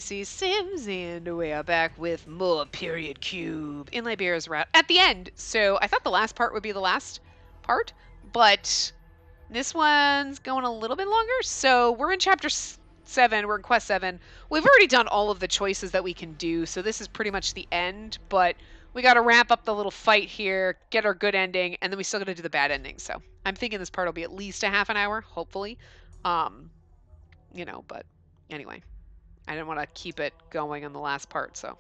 Spacey Sims, and we are back with more Period Cube in Liberia's route at the end. So I thought the last part would be the last part, but this one's going a little bit longer. So we're in chapter 7, we're in quest 7. We've already done all of the choices that we can do, so this is pretty much the end, but we got to wrap up the little fight here, get our good ending, and then we still got to do the bad ending. So I'm thinking this part will be at least a half an hour, hopefully. But anyway, I didn't want to keep it going on the last part, so.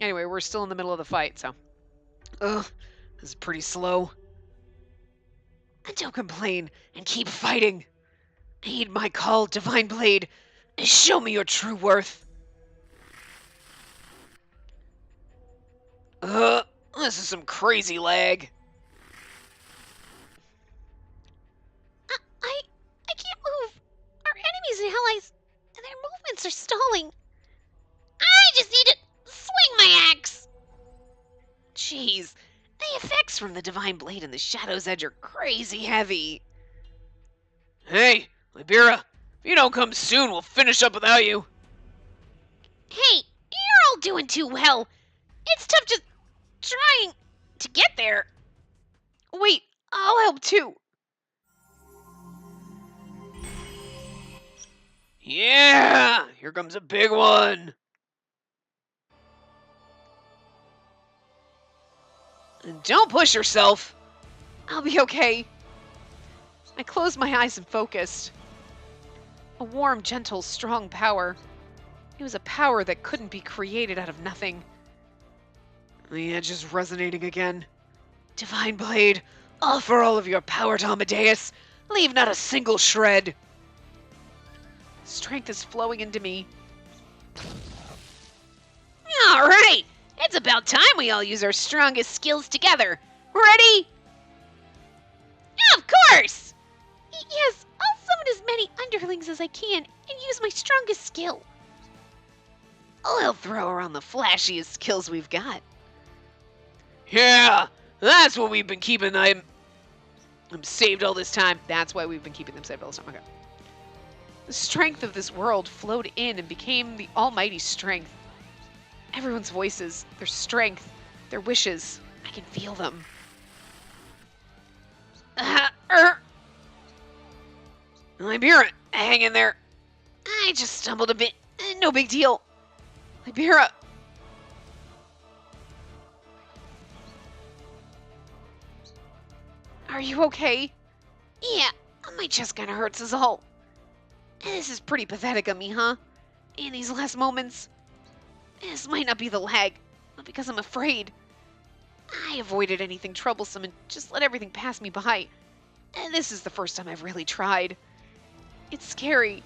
Anyway, we're still in the middle of the fight, so. Ugh, this is pretty slow. And don't complain, and keep fighting. Heed my call, Divine Blade, and show me your true worth. This is some crazy lag. I can't move. Our enemies and allies, and their movements are stalling. I just need to swing my axe. Jeez, the effects from the Divine Blade and the Shadow's Edge are crazy heavy. Hey, Libera, if you don't come soon, we'll finish up without you. Hey, you're all doing too well. It's tough just trying to get there. Wait, I'll help too. Yeah, here comes a big one. Don't push yourself. I'll be okay. I closed my eyes and focused. A warm, gentle, strong power. It was a power that couldn't be created out of nothing. The edge is resonating again. Divine Blade, offer all of your power to Amadeus. Leave not a single shred. Strength is flowing into me. All right, it's about time we all use our strongest skills together. Ready? Of course! Yes, I'll summon as many underlings as I can and use my strongest skill. I'll throw around the flashiest skills we've got. Yeah, that's what we've been keeping them saved all this time. That's why we've been keeping them saved all this time. Okay. The strength of this world flowed in and became the almighty strength. Everyone's voices, their strength, their wishes, I can feel them. Libera, hang in there. I just stumbled a bit. No big deal. Libera. Are you okay? Yeah, my chest kinda hurts is all. This is pretty pathetic of me, huh? In these last moments. This might not be the lag, but because I'm afraid. I avoided anything troublesome and just let everything pass me by. And this is the first time I've really tried. It's scary.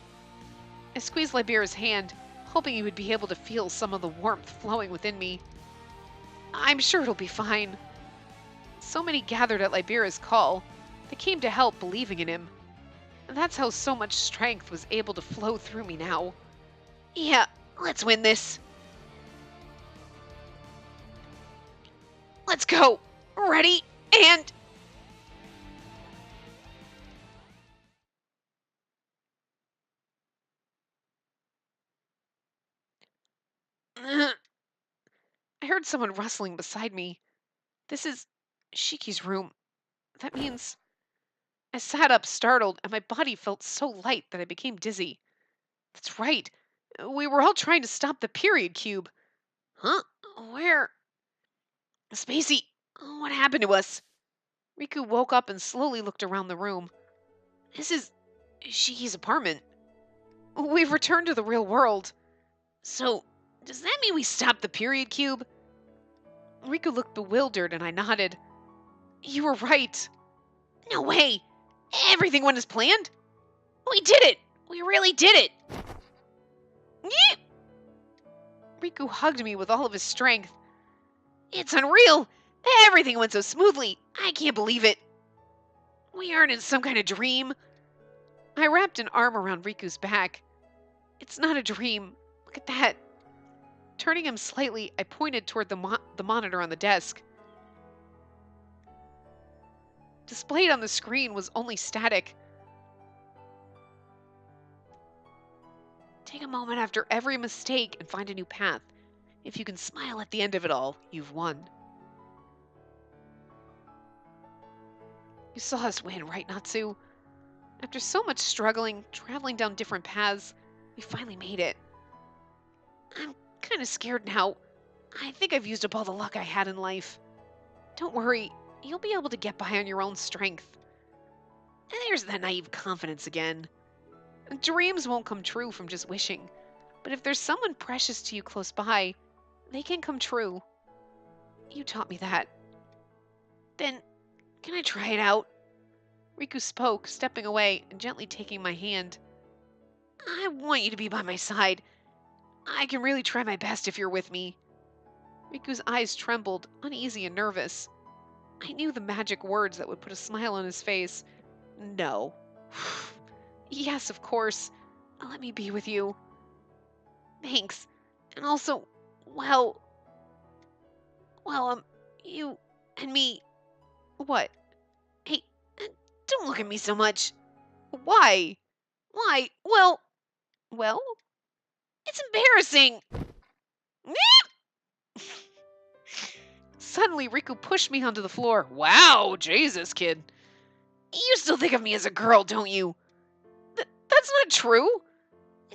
I squeezed Libera's hand, hoping he would be able to feel some of the warmth flowing within me. I'm sure it'll be fine. So many gathered at Libera's call. They came to help, believing in him. And that's how so much strength was able to flow through me now. Yeah, let's win this. Let's go. Ready, and... I heard someone rustling beside me. This is Shiki's room. That means... I sat up, startled, and my body felt so light that I became dizzy. That's right. We were all trying to stop the period cube. Huh? Where? Spacey, what happened to us? Riku woke up and slowly looked around the room. This is Shiki's apartment. We've returned to the real world. So, does that mean we stopped the period cube? Riku looked bewildered and I nodded. You were right. No way. Everything went as planned? We did it! We really did it! Yeah. Riku hugged me with all of his strength. It's unreal! Everything went so smoothly. I can't believe it. We aren't in some kind of dream. I wrapped an arm around Riku's back. It's not a dream. Look at that. Turning him slightly, I pointed toward the monitor on the desk. Displayed on the screen was only static. Take a moment after every mistake and find a new path. If you can smile at the end of it all, you've won. You saw us win, right, Natsu? After so much struggling, traveling down different paths, we finally made it. I'm kind of scared now. I think I've used up all the luck I had in life. Don't worry, you'll be able to get by on your own strength. And there's that naive confidence again. Dreams won't come true from just wishing, but if there's someone precious to you close by, they can come true. You taught me that. Then, can I try it out? Riku spoke, stepping away and gently taking my hand. I want you to be by my side. I can really try my best if you're with me. Riku's eyes trembled, uneasy and nervous. I knew the magic words that would put a smile on his face. No. Yes, of course. Let me be with you. Thanks. And also, you and me. What? Hey, don't look at me so much. Why? Why? Well, it's embarrassing. Suddenly, Riku pushed me onto the floor. Wow, Jesus, kid. You still think of me as a girl, don't you? That's not true.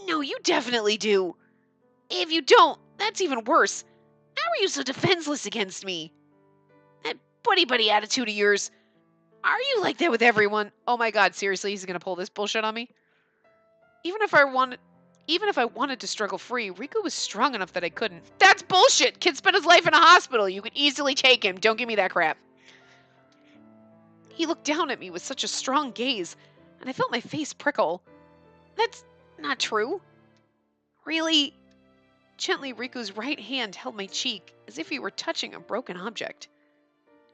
No, you definitely do. If you don't, that's even worse. How are you so defenseless against me? That buddy-buddy attitude of yours. Are you like that with everyone? Oh my god, seriously, he's gonna pull this bullshit on me? Even if I wanted to struggle free, Riku was strong enough that I couldn't. That's bullshit! Kid spent his life in a hospital. You could easily take him. Don't give me that crap. He looked down at me with such a strong gaze, and I felt my face prickle. That's not true. Really? Gently, Riku's right hand held my cheek, as if he were touching a broken object.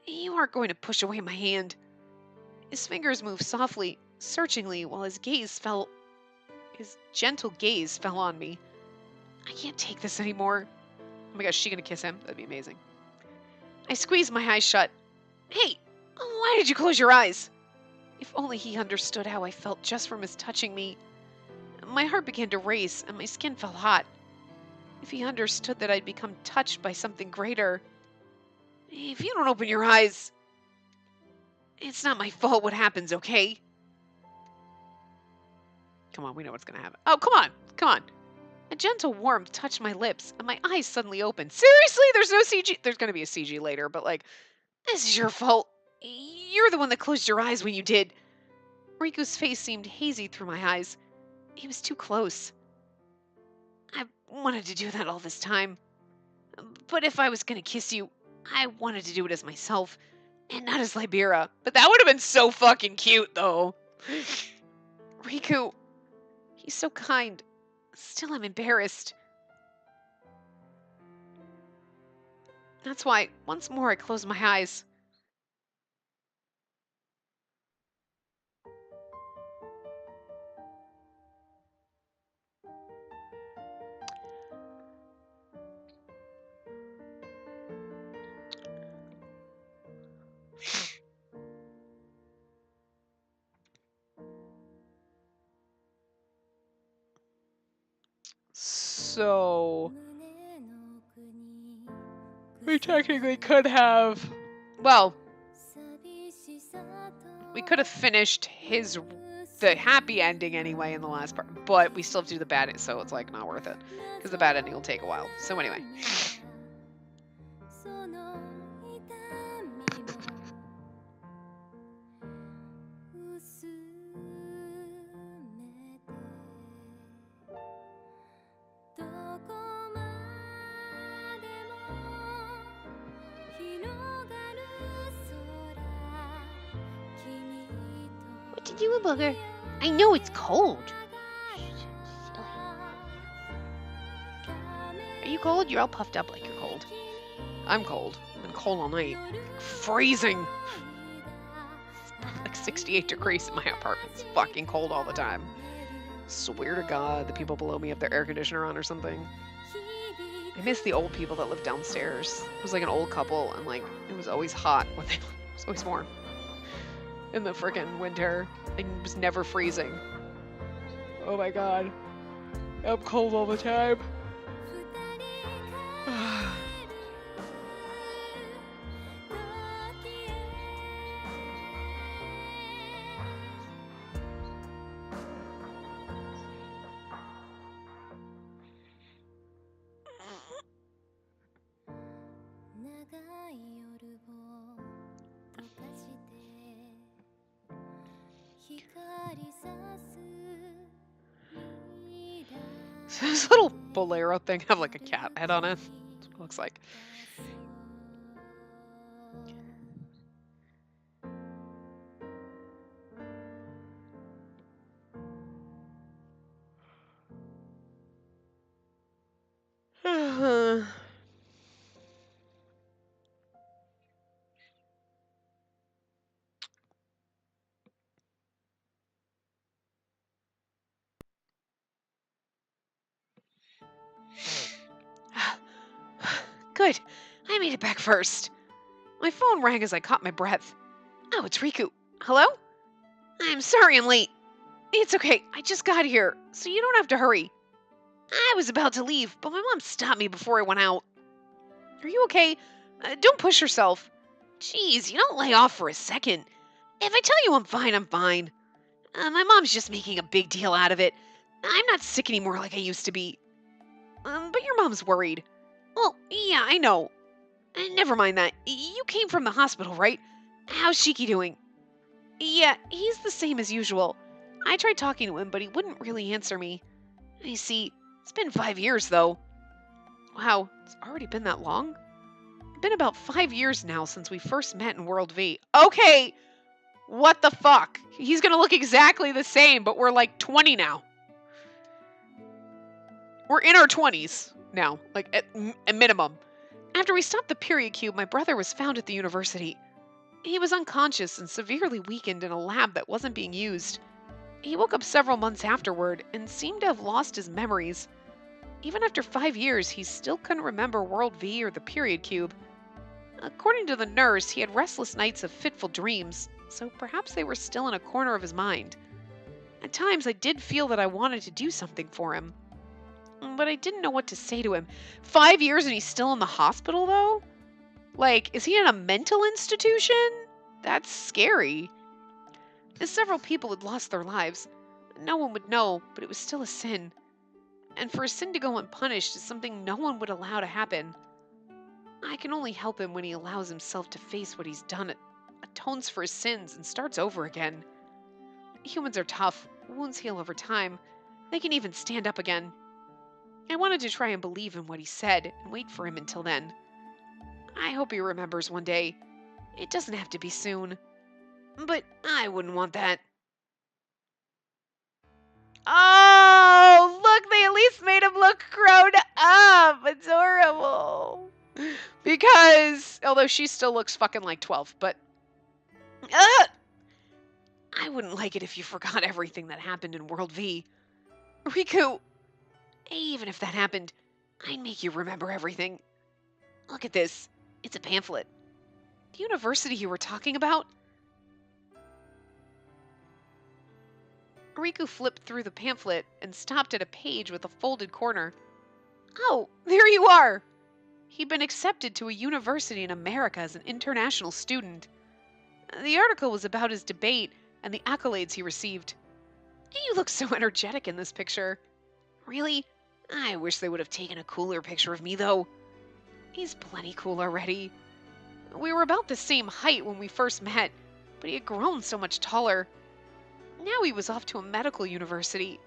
You aren't going to push away my hand. His fingers moved softly, searchingly, while his gentle gaze fell on me. I can't take this anymore. Oh my gosh, is she gonna kiss him? That'd be amazing. I squeezed my eyes shut. Hey, why did you close your eyes? If only he understood how I felt just from his touching me. My heart began to race, and my skin felt hot. If he understood that I'd become touched by something greater. If you don't open your eyes, it's not my fault what happens, okay? Come on, we know what's gonna happen. Oh, come on. A gentle warmth touched my lips, and my eyes suddenly opened. Seriously? There's no CG? There's gonna be a CG later, but this is your fault. You're the one that closed your eyes when you did. Riku's face seemed hazy through my eyes. He was too close. I wanted to do that all this time. But if I was gonna kiss you, I wanted to do it as myself, and not as Libera. But that would have been so fucking cute, though. Riku, he's so kind. Still, I'm embarrassed. That's why, once more, I closed my eyes. So, we technically could have, well, we could have finished the happy ending anyway in the last part, but we still have to do the bad, so it's not worth it, because the bad ending will take a while. So anyway. What to do, bugger? I know it's cold. Are you cold? You're all puffed up like you're cold. I'm cold. I've been cold all night. Freezing. It's 68 degrees in my apartment. It's fucking cold all the time. Swear to God, the people below me have their air conditioner on or something. I miss the old people that lived downstairs. It was like an old couple, and it was always hot when it was always warm. In the frickin' winter, and it was never freezing. Oh my God. I'm cold all the time. Does this little bolero thing have like a cat head on it? That's what it looks like. Good. I made it back first. My phone rang as I caught my breath. Oh, it's Riku. Hello? I'm sorry I'm late. It's okay. I just got here, so you don't have to hurry. I was about to leave, but my mom stopped me before I went out. Are you okay? Don't push yourself. Jeez, you don't lay off for a second. If I tell you I'm fine, I'm fine. My mom's just making a big deal out of it. I'm not sick anymore like I used to be. But your mom's worried. Well, yeah, I know. Never mind that. You came from the hospital, right? How's Shiki doing? Yeah, he's the same as usual. I tried talking to him, but he wouldn't really answer me. I see. It's been 5 years, though. Wow, it's already been that long? It's been about 5 years now since we first met in World V. Okay, what the fuck? He's gonna look exactly the same, but we're like 20 now. We're in our 20s now, like at a minimum. After we stopped the period cube, my brother was found at the university. He was unconscious and severely weakened in a lab that wasn't being used. He woke up several months afterward and seemed to have lost his memories. Even after 5 years, he still couldn't remember World V or the period cube. According to the nurse, he had restless nights of fitful dreams, so perhaps they were still in a corner of his mind. At times, I did feel that I wanted to do something for him, but I didn't know what to say to him. 5 years and he's still in the hospital, though? Like, is he in a mental institution? That's scary. As several people had lost their lives, no one would know, but it was still a sin. And for a sin to go unpunished is something no one would allow to happen. I can only help him when he allows himself to face what he's done, atones for his sins, and starts over again. Humans are tough. Wounds heal over time. They can even stand up again. I wanted to try and believe in what he said and wait for him until then. I hope he remembers one day. It doesn't have to be soon. But I wouldn't want that. Oh, look, they at least made him look grown up. Adorable. Because, although she still looks fucking like 12, but I wouldn't like it if you forgot everything that happened in World V. Riku, even if that happened, I'd make you remember everything. Look at this. It's a pamphlet. The university you were talking about? Riku flipped through the pamphlet and stopped at a page with a folded corner. Oh, there you are! He'd been accepted to a university in America as an international student. The article was about his debate and the accolades he received. You look so energetic in this picture. Really? I wish they would have taken a cooler picture of me, though. He's plenty cool already. We were about the same height when we first met, but he had grown so much taller. Now he was off to a medical university.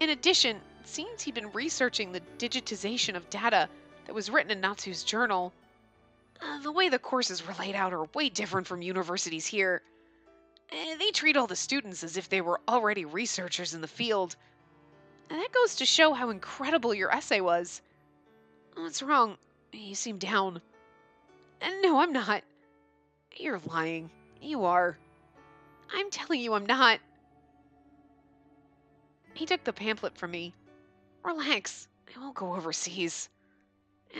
In addition, it seems he'd been researching the digitization of data that was written in Natsu's journal. The way the courses were laid out are way different from universities here. They treat all the students as if they were already researchers in the field. And that goes to show how incredible your essay was. What's wrong? You seem down. No, I'm not. You're lying. You are. I'm telling you I'm not. He took the pamphlet from me. Relax. I won't go overseas.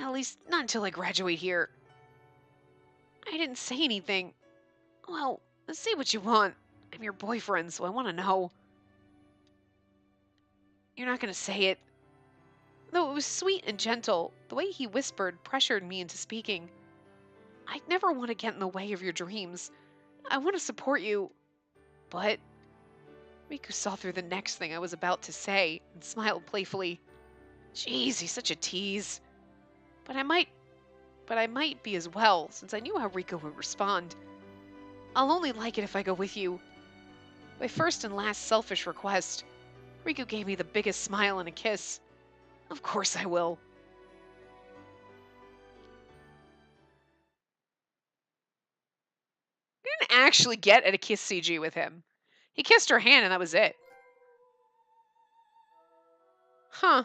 At least not until I graduate here. I didn't say anything. Well, say what you want. I'm your boyfriend, so I want to know. You're not going to say it. Though it was sweet and gentle, the way he whispered pressured me into speaking. I never want to get in the way of your dreams. I want to support you. But Riku saw through the next thing I was about to say and smiled playfully. Jeez, he's such a tease. But I might be as well, since I knew how Riku would respond. I'll only like it if I go with you. My first and last selfish request. Riku gave me the biggest smile and a kiss. Of course I will. Didn't actually get at a kiss CG with him. He kissed her hand and that was it. Huh.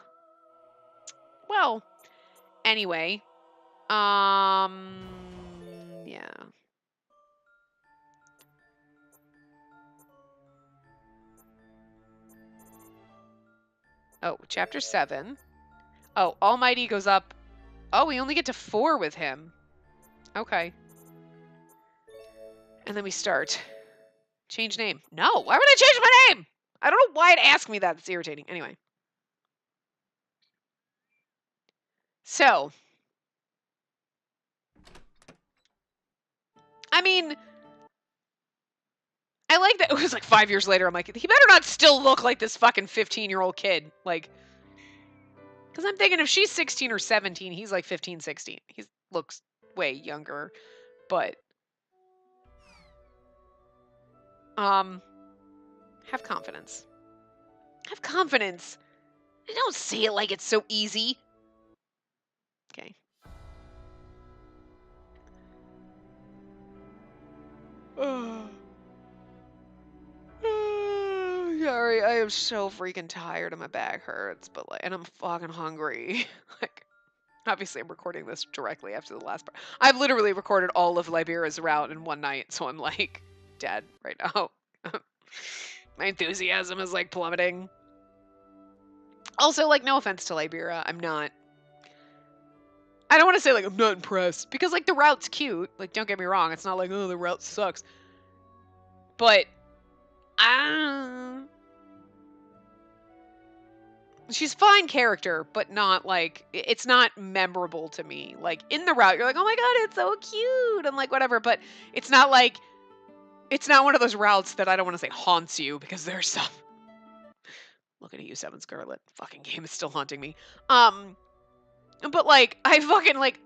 Well, anyway. Yeah. Oh, chapter 7. Oh, Almighty goes up. Oh, we only get to 4 with him. Okay. And then we start. Change name. No, why would I change my name? I don't know why it asked me that. It's irritating. Anyway. So. I mean, I like that it was like 5 years later. I'm like, he better not still look like this fucking 15-year-old kid. Like, because I'm thinking if she's 16 or 17, he's like 15, 16. He looks way younger. But, have confidence. Have confidence. I don't say it like it's so easy. Okay. Sorry, I am so freaking tired and my back hurts, but like, and I'm fucking hungry. Like, obviously, I'm recording this directly after the last part. I've literally recorded all of Libera's route in one night, so I'm like dead right now. My enthusiasm is like plummeting. Also, like, no offense to Libera, I don't want to say like I'm not impressed because like the route's cute. Like, don't get me wrong, it's not like oh the route sucks, but she's fine character, but not like it's not memorable to me. Like in the route, you're like, oh my god, it's so cute, and like whatever. But it's not like it's not one of those routes that I don't want to say haunts you because there's some. Looking at you, Seven Scarlet. Fucking game is still haunting me. But like I fucking like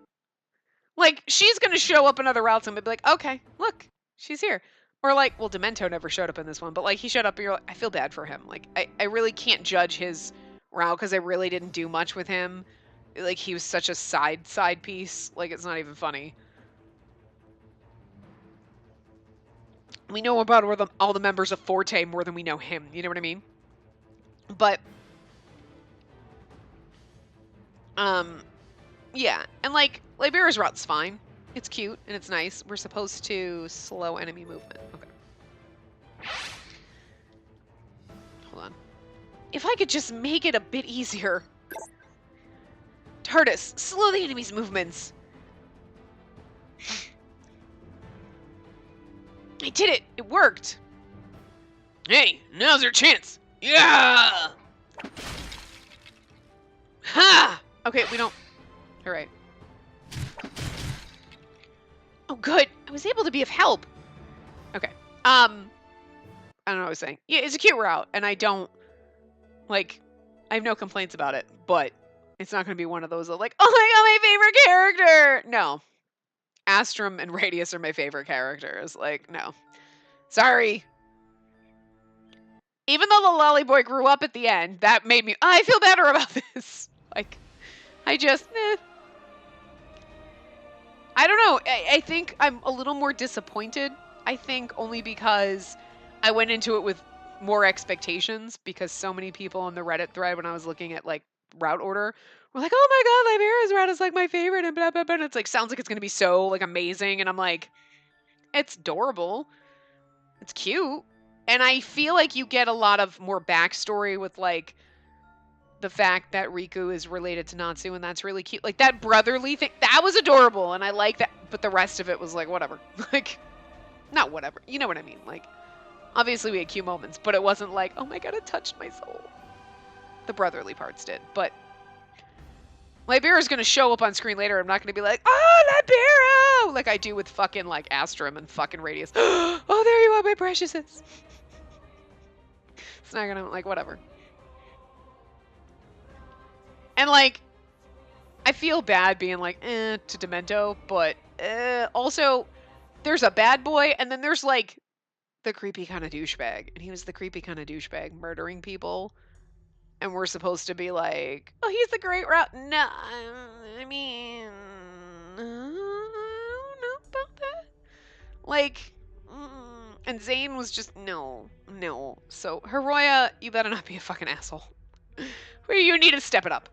she's gonna show up in other routes and be like, okay, look, she's here. Or like, well, Demento never showed up in this one, but like he showed up and you're like, I feel bad for him. Like I really can't judge his route because I really didn't do much with him. Like he was such a side piece. Like it's not even funny. We know about all the members of Forte more than we know him. You know what I mean? But yeah, and like Libera's route's fine. It's cute and it's nice. We're supposed to slow enemy movement. Okay. Hold on. If I could just make it a bit easier. TARDIS, slow the enemy's movements. I did it! It worked! Hey, now's your chance! Yeah! Ha! Okay, we don't... Alright. Oh, good! I was able to be of help! Okay. I don't know what I was saying. Yeah, it's a cute route, and I don't... Like, I have no complaints about it, but it's not going to be one of those of like, oh my god, my favorite character! No. Astrum and Radius are my favorite characters. Like, no. Sorry. Even though the Lolly Boy grew up at the end, that made me... I feel better about this. Like, I just... I don't know. I think I'm a little more disappointed. I think only because I went into it with more expectations because so many people on the Reddit thread when I was looking at like route order were like, oh my god, Libera's route is like my favorite and blah blah blah. And it's like sounds like it's gonna be so like amazing, and I'm like, it's adorable, it's cute, and I feel like you get a lot of more backstory with like the fact that Riku is related to Natsu, and that's really cute. Like that brotherly thing, that was adorable, and I like that. But the rest of it was like whatever, like not whatever. You know what I mean? Like obviously we had cute moments, but it wasn't like oh my god, it touched my soul. The brotherly parts did, but Libera's gonna show up on screen later. I'm not gonna be like, oh, Libera! Like I do with fucking, like, Astrum and fucking Radius. Oh, there you are, my preciouses. It's not gonna, like, whatever. And, like, I feel bad being like, to Demento, but also, there's a bad boy, and then there's, like, the creepy kind of douchebag. And he was the creepy kind of douchebag murdering people. And we're supposed to be like, oh, he's the great route. No, I mean, I don't know about that. Like, and Zane was just, no. So, Hiroya, you better not be a fucking asshole. You need to step it up.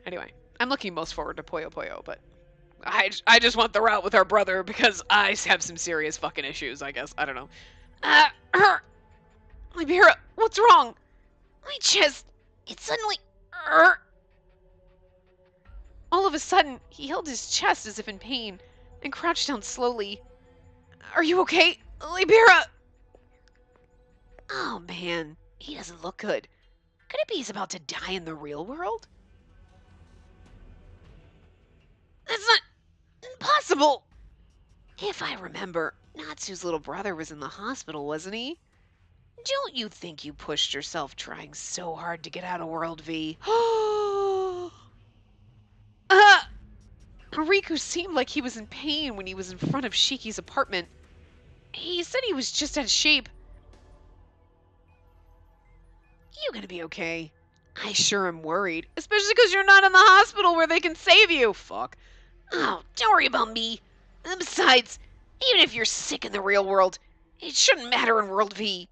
Anyway, I'm looking most forward to Puyo Puyo, but I just want the route with our brother because I have some serious fucking issues, I guess. I don't know. Libera, what's wrong? My chest, it suddenly... All of a sudden, he held his chest as if in pain and crouched down slowly. Are you okay, Libera? Oh man, he doesn't look good. Could it be he's about to die in the real world? That's not impossible. If I remember, Natsu's little brother was in the hospital, wasn't he? Don't you think you pushed yourself trying so hard to get out of World V? Riku seemed like he was in pain when he was in front of Shiki's apartment. He said he was just out of shape. You gonna be okay? I sure am worried, especially because you're not in the hospital where they can save you. Fuck. Oh, don't worry about me. And besides, even if you're sick in the real world, it shouldn't matter in World V.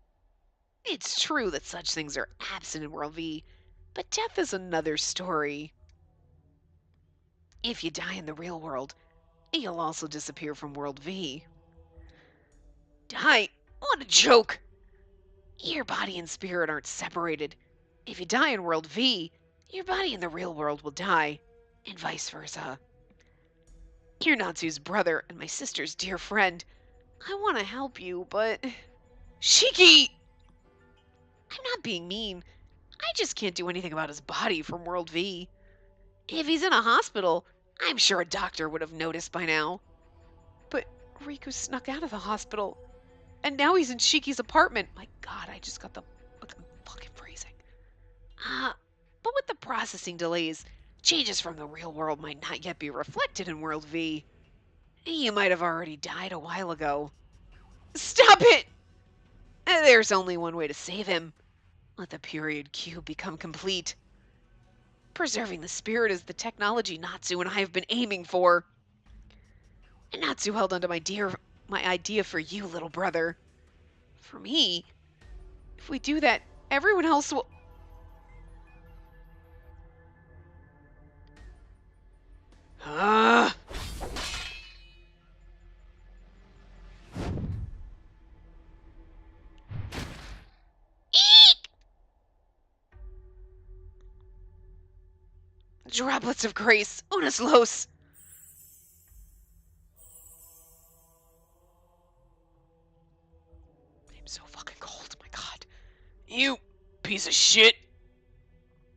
It's true that such things are absent in World V, but death is another story. If you die in the real world, you'll also disappear from World V. Die? What a joke! Your body and spirit aren't separated. If you die in World V, your body in the real world will die, and vice versa. You're Natsu's brother and my sister's dear friend. I want to help you, but... Shiki! I'm not being mean. I just can't do anything about his body from World V. If he's in a hospital, I'm sure a doctor would have noticed by now. But Riku snuck out of the hospital, and now he's in Shiki's apartment. My god, I just got the fucking phrasing. But with the processing delays, changes from the real world might not yet be reflected in World V. You might have already died a while ago. Stop it! There's only one way to save him. Let the period cube become complete. Preserving the spirit is the technology Natsu and I have been aiming for. And Natsu held onto my idea for you, little brother. For me, if we do that, everyone else will... Eek! Droplets of grace, unos los. I'm so fucking cold, my god. You piece of shit.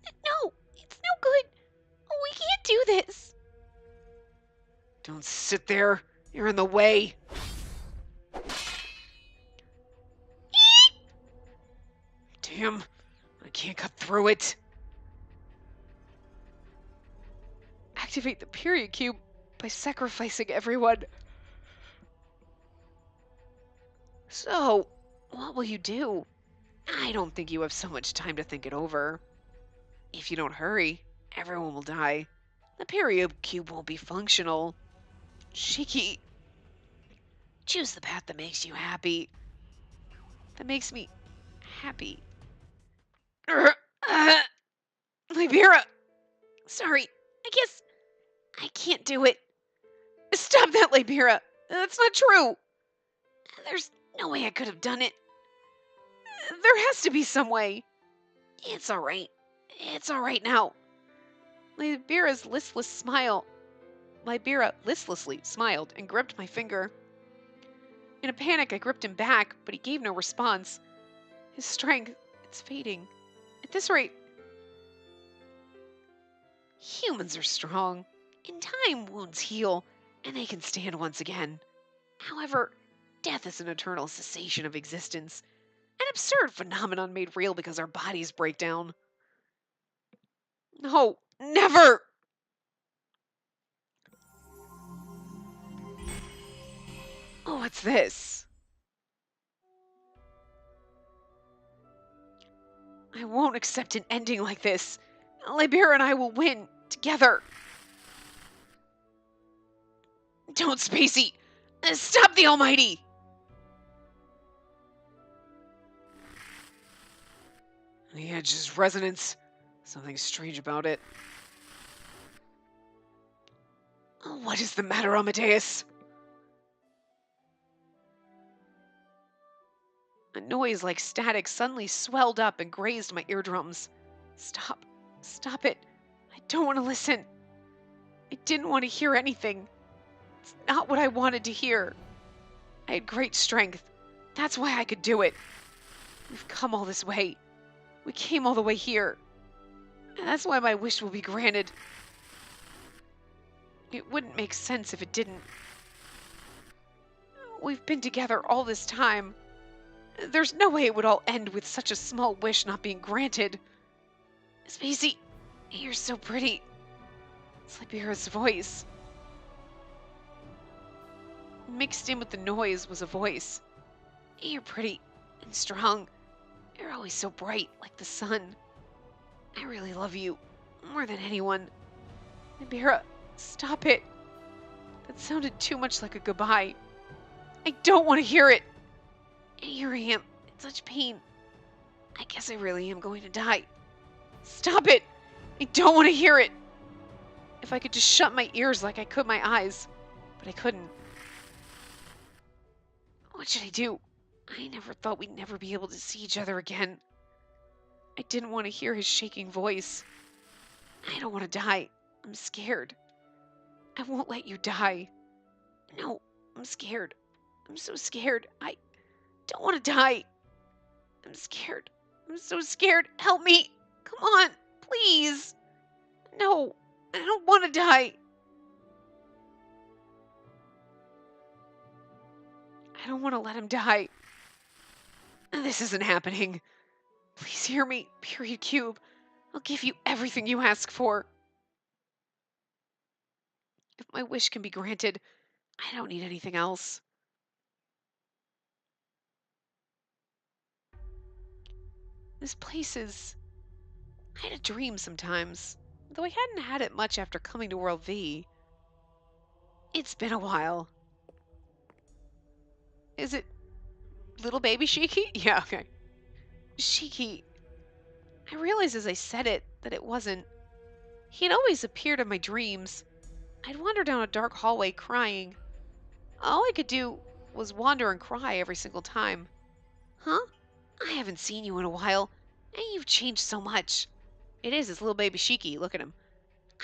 No, it's no good. We can't do this. Don't sit there. You're in the way. Damn, I can't cut through it. Activate the period cube by sacrificing everyone. So, what will you do? I don't think you have so much time to think it over. If you don't hurry, everyone will die. The period cube won't be functional. Shiki, choose the path that makes you happy. That makes me happy. Libera! Sorry, I guess I can't do it. Stop that, Libera! That's not true! There's no way I could have done it. There has to be some way. It's alright. It's alright now. Libera listlessly smiled and gripped my finger. In a panic, I gripped him back, but he gave no response. His strength, it's fading. At this rate, Humans are strong. In time, wounds heal, and they can stand once again. However, death is an eternal cessation of existence, an absurd phenomenon made real because our bodies break down. No, never! Oh, what's this? I won't accept an ending like this. Libera and I will win together. Don't, Spacey! Stop the Almighty! The edge's resonance. Something strange about it. What is the matter, Amadeus? A noise like static suddenly swelled up and grazed my eardrums. Stop. Stop it. I don't want to listen. I didn't want to hear anything. It's not what I wanted to hear. I had great strength. That's why I could do it. We've come all this way. We came all the way here. And that's why my wish will be granted. It wouldn't make sense if it didn't. We've been together all this time. There's no way it would all end with such a small wish not being granted. Spacey, you're so pretty. It's Libera's voice. Mixed in with the noise was a voice. You're pretty and strong. You're always so bright, like the sun. I really love you, more than anyone. Libera, stop it. That sounded too much like a goodbye. I don't want to hear it. And here I am, in such pain. I guess I really am going to die. Stop it! I don't want to hear it! If I could just shut my ears like I could my eyes. But I couldn't. What should I do? I never thought we'd never be able to see each other again. I didn't want to hear his shaking voice. I don't want to die. I'm scared. I won't let you die. No, I'm scared. I'm so scared. I don't want to die. I'm scared. I'm so scared. Help me. Come on, please. No, I don't want to die. I don't want to let him die. This isn't happening. Please hear me, period cube. I'll give you everything you ask for. If my wish can be granted, I don't need anything else. This place is... I had a dream sometimes, though I hadn't had it much after coming to World V. It's been a while. Is it little baby Shiki? Yeah, okay. Shiki. I realized as I said it that it wasn't. He had always appeared in my dreams. I'd wander down a dark hallway crying. All I could do was wander and cry every single time. Huh? I haven't seen you in a while, and you've changed so much. It is, it's little baby Shiki. Look at him.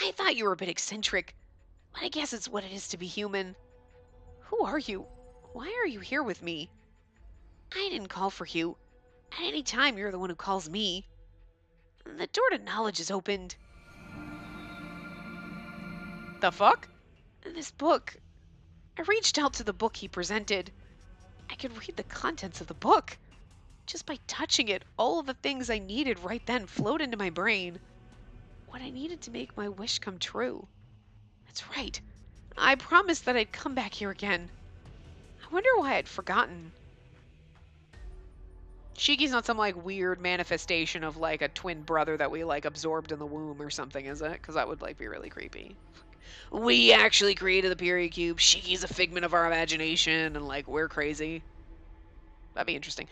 I thought you were a bit eccentric, but I guess it's what it is to be human. Who are you? Why are you here with me? I didn't call for you. At any time, you're the one who calls me. The door to knowledge is opened. The fuck? This book. I reached out to the book he presented. I could read the contents of the book. Just by touching it, all of the things I needed right then flowed into my brain. What I needed to make my wish come true. That's right. I promised that I'd come back here again. I wonder why I'd forgotten. Shiki's not some like weird manifestation of like a twin brother that we like absorbed in the womb or something, is it? Because that would like be really creepy. We actually created the period cube. Shiki's a figment of our imagination, and like we're crazy. That'd be interesting.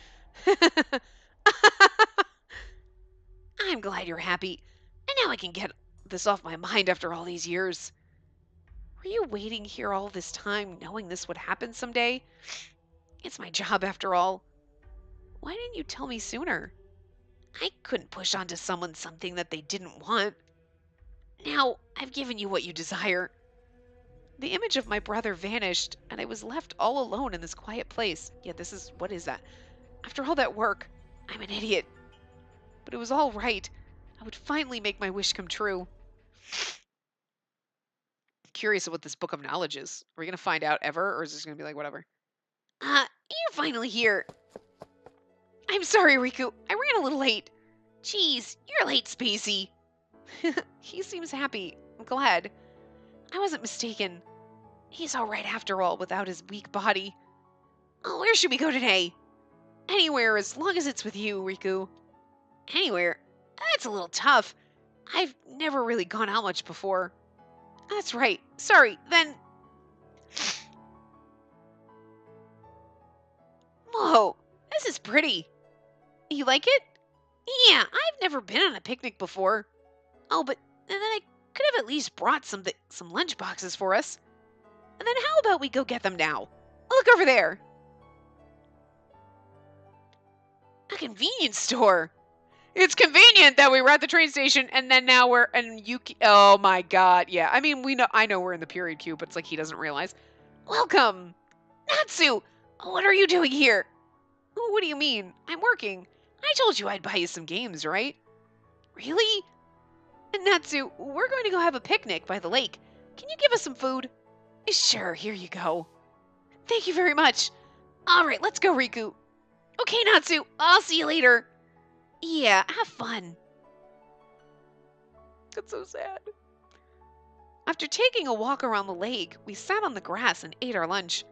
I'm glad you're happy. And now I can get this off my mind after all these years. Were you waiting here all this time knowing this would happen someday? It's my job after all. Why didn't you tell me sooner? I couldn't push onto someone something that they didn't want. Now I've given you what you desire. The image of my brother vanished, and I was left all alone in this quiet place. Yeah, what is that? After all that work, I'm an idiot. But it was all right. I would finally make my wish come true. Curious what this book of knowledge is. Are we gonna find out ever, or is this gonna be like whatever? You're finally here. I'm sorry, Riku. I ran a little late. Jeez, you're late, Spacey. He seems happy. I'm glad. I wasn't mistaken. He's all right after all, without his weak body. Oh, where should we go today? Anywhere, as long as it's with you, Riku. Anywhere? That's a little tough. I've never really gone out much before. That's right. Sorry, then. Whoa, this is pretty. You like it? Yeah, I've never been on a picnic before. Oh, but then I could have at least brought some lunch boxes for us. And then how about we go get them now? Look over there. A convenience store. It's convenient that we were at the train station and then now we're oh my god. Yeah. I mean, I know we're in the period queue, but it's like he doesn't realize. Welcome. Natsu, what are you doing here? What do you mean? I'm working. I told you I'd buy you some games, right? Really? Natsu, we're going to go have a picnic by the lake. Can you give us some food? Sure, here you go. Thank you very much. All right, let's go, Riku. Okay, Natsu, I'll see you later. Yeah, have fun. That's so sad. After taking a walk around the lake, we sat on the grass and ate our lunch.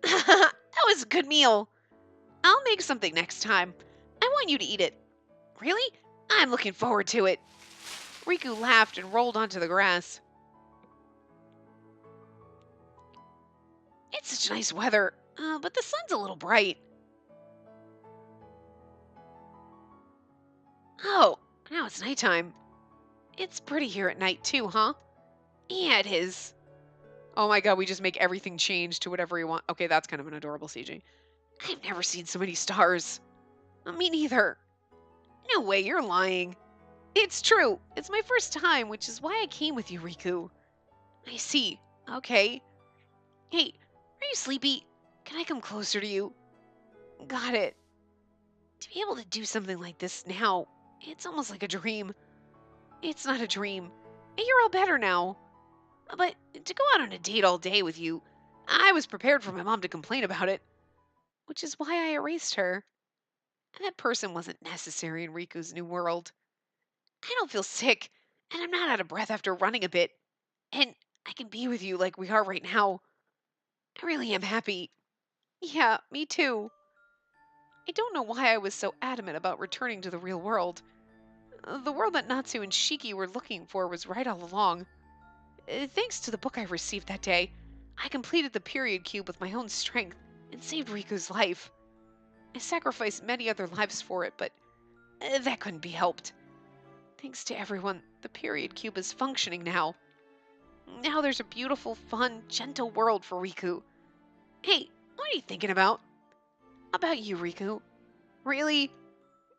That was a good meal. I'll make something next time. I want you to eat it. Really? I'm looking forward to it. Riku laughed and rolled onto the grass. It's such nice weather, but the sun's a little bright. Oh, now it's nighttime. It's pretty here at night too, huh? Yeah, it is. Oh my god, we just make everything change to whatever you want. Okay, that's kind of an adorable CG. I've never seen so many stars. Me neither. No way, you're lying. It's true. It's my first time, which is why I came with you, Riku. I see. Okay. Hey, are you sleepy? Can I come closer to you? Got it. To be able to do something like this now, it's almost like a dream. It's not a dream. You're all better now. But to go out on a date all day with you, I was prepared for my mom to complain about it, which is why I erased her. That person wasn't necessary in Riku's new world. I don't feel sick, and I'm not out of breath after running a bit, and I can be with you like we are right now. I really am happy. Yeah, me too. I don't know why I was so adamant about returning to the real world. The world that Natsu and Shiki were looking for was right all along. Thanks to the book I received that day, I completed the period cube with my own strength and saved Riku's life. I sacrificed many other lives for it, but that couldn't be helped. Thanks to everyone, the period cube is functioning now. Now there's a beautiful, fun, gentle world for Riku. Hey, what are you thinking about? About you, Riku. Really?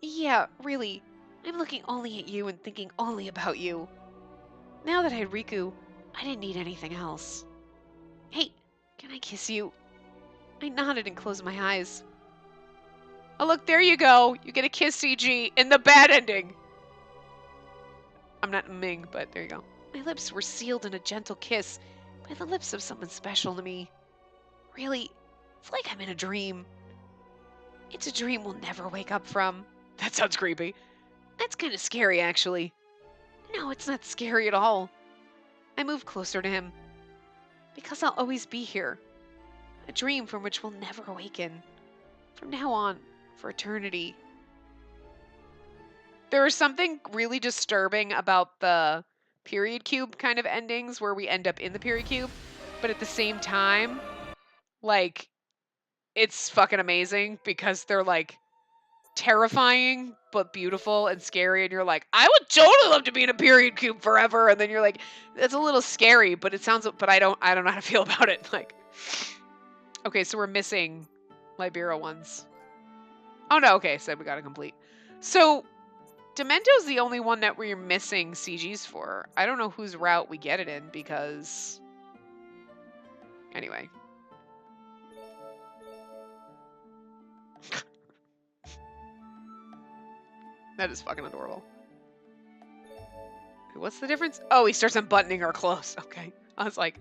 Yeah, really. I'm looking only at you and thinking only about you. Now that I had Riku, I didn't need anything else. Hey, can I kiss you? I nodded and closed my eyes. Oh, look, there you go. You get a kiss, CG, in the bad ending. I'm not Ming, but there you go. My lips were sealed in a gentle kiss by the lips of someone special to me. Really, it's like I'm in a dream. It's a dream we'll never wake up from. That sounds creepy. That's kind of scary, actually. No, it's not scary at all. I moved closer to him. Because I'll always be here. A dream from which we'll never awaken. From now on, for eternity. There is something really disturbing about the period cube kind of endings where we end up in the period cube. But at the same time, like, it's fucking amazing because they're like terrifying but beautiful and scary, and you're like, I would totally love to be in a period cube forever, and then you're like, that's a little scary, but it sounds, but I don't know how to feel about it. Like, okay, so we're missing Libera ones. Oh no, okay, so we got to complete. So Demento's the only one that we're missing CGs for. I don't know whose route we get it in because anyway. That is fucking adorable. What's the difference? Oh, he starts unbuttoning our clothes. Okay. I was like,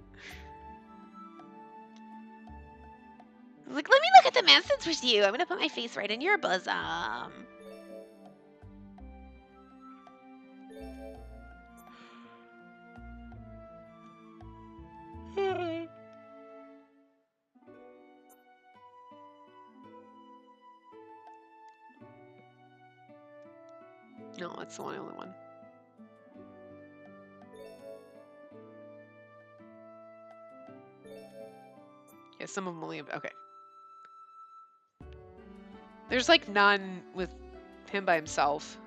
Like, let me look at the message with you. I'm gonna put my face right in your bosom. no, that's the only one. Yeah, some of them only have, okay. There's like none with him by himself.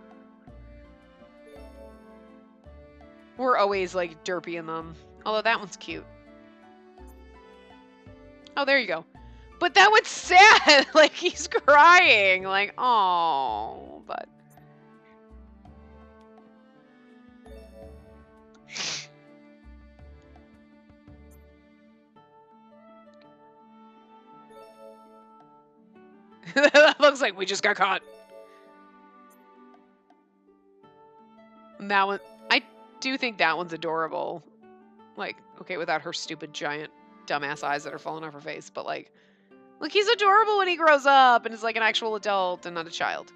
We're always like derpy in them. Although that one's cute. Oh, there you go. But that one's sad. Like he's crying. Like, oh, but. That looks like we just got caught. And that one, I do think that one's adorable. Like, okay, without her stupid giant dumbass eyes that are falling off her face, but like, look, he's adorable when he grows up and is like an actual adult and not a child.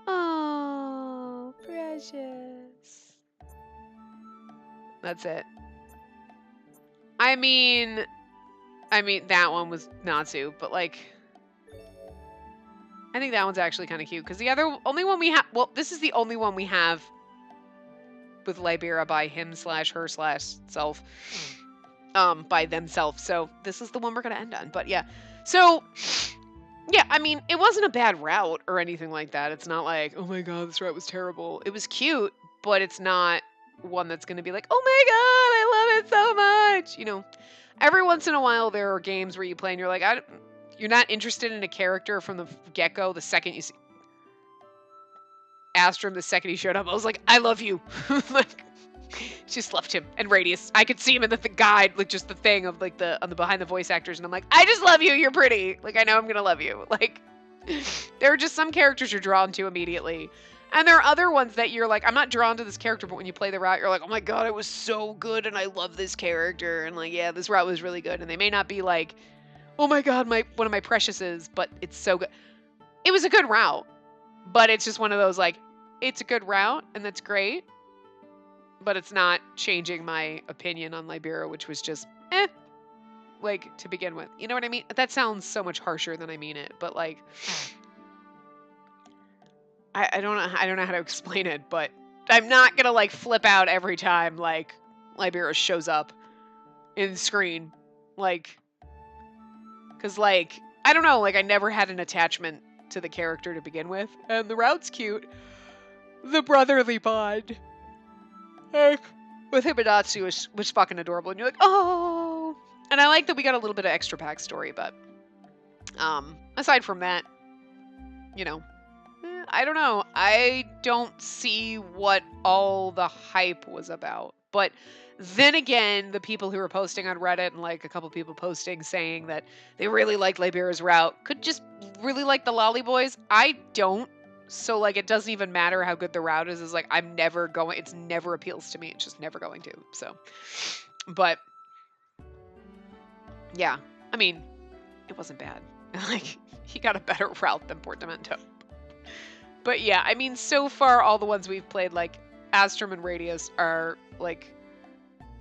Oh, precious. That's it. I mean, that one was Natsu, but like, I think that one's actually kind of cute because the only one we have, well, this is the only one we have with Libera by him / her / self, by themselves. So this is the one we're gonna end on. But yeah, so yeah, I mean, it wasn't a bad route or anything like that. It's not like, oh my god, this route was terrible. It was cute, but it's not one that's gonna be like, oh my god, I love it so much. You know, every once in a while there are games where you play and you're like, you're not interested in a character from the get-go. The second you see Astrum, the second he showed up, I was like, I love you. Like, just loved him. And Radius, I could see him in the guide, like just the thing of like on the behind the voice actors, and I'm like, I just love you. You're pretty. Like I know I'm gonna love you. Like there are just some characters you're drawn to immediately, and there are other ones that you're like, I'm not drawn to this character, but when you play the route, you're like, oh my god, it was so good, and I love this character, and like yeah, this route was really good, and they may not be like, oh my god, one of my preciouses, but it's so good. It was a good route, but it's just one of those like, it's a good route, and that's great, but it's not changing my opinion on Libera, which was just like to begin with. You know what I mean? That sounds so much harsher than I mean it, but like, I don't know how to explain it, but I'm not gonna like flip out every time like Libera shows up in the screen, like, cause like I don't know, like I never had an attachment to the character to begin with, and the route's cute. The brotherly bond with him and Natsu was fucking adorable, and you're like, oh. And I like that we got a little bit of extra backstory, but aside from that, you know, I don't know. I don't see what all the hype was about. But then again, the people who were posting on Reddit and like a couple people posting saying that they really liked Libera's route could just really like the Lolly Boys. I don't. So like it doesn't even matter how good the route is. It's like it's never appeals to me. It's just never going to. So, but yeah, I mean, it wasn't bad. Like he got a better route than Portamento. But yeah, I mean, so far all the ones we've played, like Astrum and Radius, are like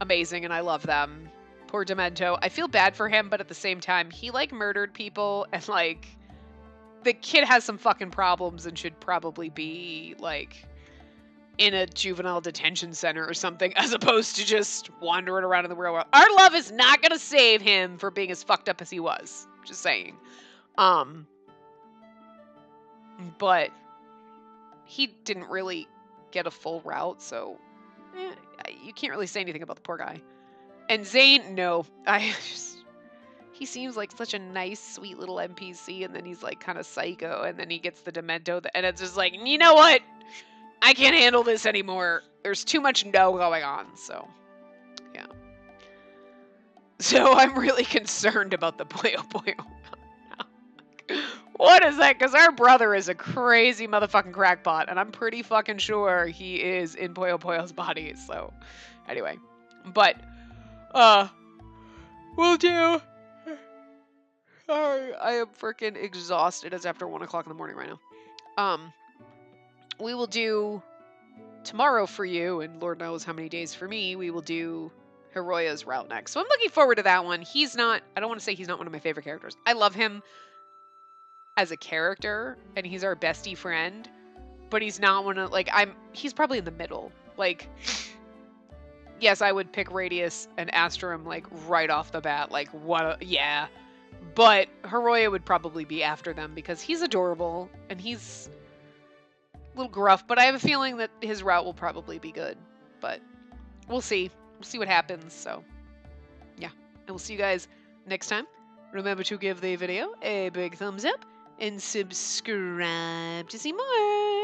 amazing, and I love them. Poor Demento, I feel bad for him, but at the same time, he like murdered people, and like the kid has some fucking problems and should probably be like in a juvenile detention center or something, as opposed to just wandering around in the real world. Our love is not gonna save him for being as fucked up as he was. Just saying. But he didn't really get a full route, so you can't really say anything about the poor guy. And Zane, no, he seems like such a nice, sweet little NPC, and then he's like kind of psycho, and then he gets the Demento, and it's just like, you know what? I can't handle this anymore. There's too much no going on, so yeah. So I'm really concerned about the Puyo Puyo. What is that? Because our brother is a crazy motherfucking crackpot, and I'm pretty fucking sure he is in Puyo Puyo's body. So, anyway, but we'll do. I am freaking exhausted. It's after 1 o'clock in the morning right now. We will do tomorrow for you, and Lord knows how many days for me. We will do Hiroya's route next. So I'm looking forward to that one. He's not. I don't want to say he's not one of my favorite characters. I love him as a character, and he's our bestie friend. But he's not one of he's probably in the middle. Like, yes, I would pick Radius and Astrum like right off the bat. Like, yeah. But Hiroya would probably be after them because he's adorable and he's a little gruff. But I have a feeling that his route will probably be good. But we'll see. We'll see what happens. So, yeah. And we'll see you guys next time. Remember to give the video a big thumbs up and subscribe to see more.